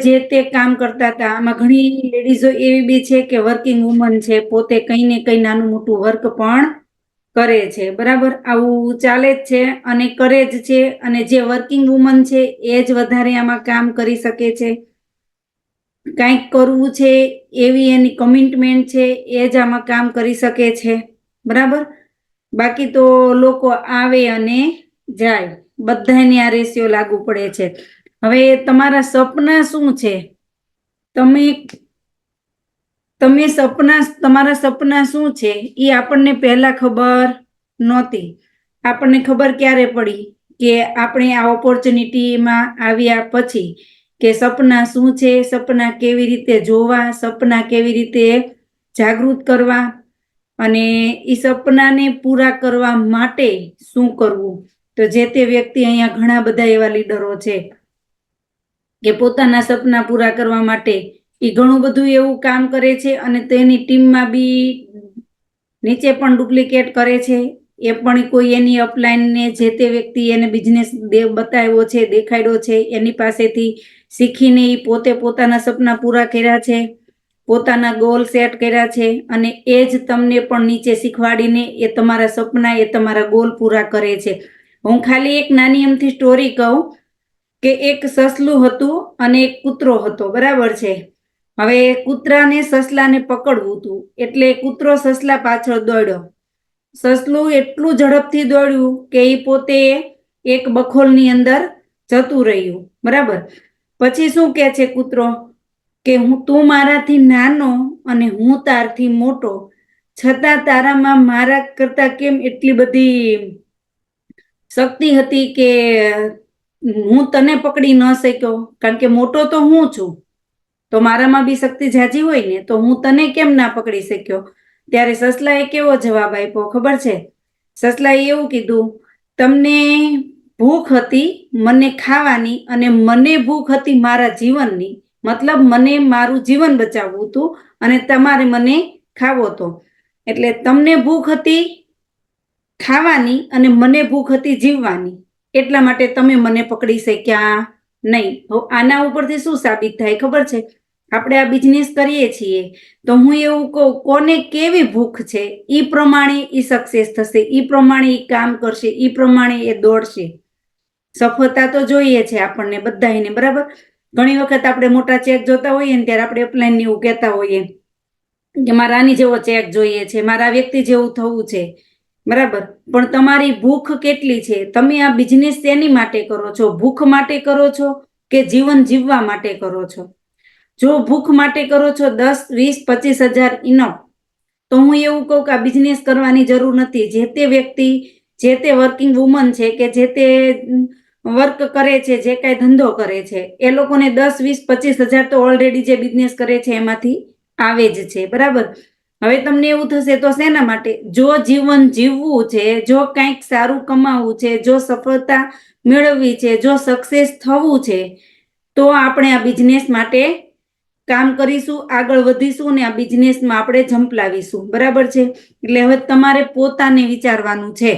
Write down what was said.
જે તે કામ કરતા હતા, આમાં ઘણી લેડીઝો એવી બી છે કે વર્કિંગ વુમન છે, પોતે કઈ ને કઈ નાનું મોટું વર્ક પણ કરે છે, બરાબર. આવું ચાલે જ છે અને કરે જ છે, અને જે વર્કિંગ વુમન છે એ જ વધારે આમાં કામ કરી શકે છે. કંઈક કરવું છે એવી એની કમિટમેન્ટ છે, એ જ આમાં કામ કરી શકે છે, બરાબર. બાકી તો લોકો આવે અને જાય, બધાને આ રેશિયો લાગુ પડે છે. હવે તમારા સપના શું છે? તમારા સપના શું છે એ આપણને પહેલા ખબર નહોતી. આપણને ખબર ક્યારે પડી કે આપણે આ ઓપોર્ચ્યુનિટીમાં આવ્યા પછી, કે સપના શું છે, સપના કેવી રીતે જોવા, સપના કેવી રીતે જાગૃત કરવા, અને એ સપનાને પૂરા કરવા માટે શું કરવું. તો જે તે વ્યક્તિ, અહીંયા ઘણા બધા એવા લીડરો છે કે પોતાના સપના પૂરા કરવા માટે એ ઘણું બધું એવું કામ કરે છે, અને તેની ટીમમાં બી નીચે પણ ડુપ્લિકેટ કરે છે. એ પણ કોઈ એની અપલાઈનને જે તે વ્યક્તિ એને બિઝનેસ બતાવ્યો છે, દેખાડ્યો છે, એની પાસેથી શીખીને એ પોતે પોતાના સપના પૂરા કર્યા છે, પોતાના ગોલ સેટ કર્યા છે, અને એ જ તમને પણ નીચે શીખવાડીને એ તમારા સપના, એ તમારા ગોલ પૂરા કરે છે. હું ખાલી એક નાની અમથી સ્ટોરી કહું કે એક સસલું હતું અને એક કૂતરો હતો, બરાબર છે. હવે કૂતરાને સસલાને પકડવું હતું, એટલે કૂતરો સસલા પાછળ દોડ્યો. સસલું એટલું ઝડપથી દોડ્યું કે એ પોતે એક બખોલની અંદર જતું રહ્યું, બરાબર. પછી શું કે છે કૂતરો કે તું મારાથી નાનો અને હું તારથી મોટો, છતાં તારામાં મારા કરતા કેમ એટલી બધી શક્તિ હતી કે હું તને પકડી ન શક્યો? કારણ કે મોટો તો હું છું, તો મારામાં બી શક્તિ જાજી હોય ને, તો હું તને કેમ ના પકડી શક્યો? ત્યારે સસલાએ કેવો જવાબ આપ્યો ખબર છે? સસલાએ એવું કીધું, તમને ભૂખ હતી મને ખાવાની, અને મને ભૂખ હતી મારા જીવનની, મતલબ મને મારું જીવન બચાવવું હતું, અને તમારે મને ખાવો હતો. એટલે તમને ભૂખ હતી ખાવાની અને મને ભૂખ હતી જીવવાની, એટલા માટે તમે મને પકડી શક્યા નહીં. આના ઉપરથી શું સાબિત થાય ખબર છે? આપણે આ બિઝનેસ કરીએ છીએ, તો હું એવું કહું, કોને કેવી ભૂખ છે એ પ્રમાણે એ સક્સેસ થશે, એ પ્રમાણે એ કામ કરશે, એ પ્રમાણે એ દોડશે. સફળતા તો જોઈએ છે આપણને બધાને, બરાબર. ઘણી વખત આપણે મોટા ચેક જોતા હોઈએ ને ત્યારે આપણે અપલાઈન એવું કહેતા હોઈએ કે મારે આની જેવો ચેક જોઈએ છે, મારા વ્યક્તિ જેવું થવું છે, બરાબર. પણ તમારી ભૂખ કેટલી છે? તમે આ બિઝનેસ શેની માટે કરો છો? ભૂખ માટે કરો છો કે જીવન જીવવા માટે કરો છો? જો ભૂખ માટે કરો છો, 10, 20, 25 હજાર ઇનફ. તો હું એવું કહું કે આ બિઝનેસ કરવાની જરૂર નથી. જે તે વ્યક્તિ, જે તે વર્કિંગ વુમન છે કે જે તે વર્ક કરે છે, જે કાંઈ ધંધો કરે છે, એ લોકોને 10, 20, 25 હજાર તો ઓલરેડી જે બિઝનેસ કરે છે એમાંથી આવે જ છે, બરાબર. હવે તમને એવું થશે તો શેના માટે? જો જીવન જીવવું છે, જો કંઈક સારું કમાવું છે, જો સફળતા મેળવવી છે, જો સક્સેસ થવું છે, તો આપણે આ બિઝનેસ માટે કામ કરીશું, આગળ વધીશું, ને આ બિઝનેસમાં આપણે ઝંપલાવીશું, બરાબર છે. એટલે હવે તમારે પોતાને વિચારવાનું છે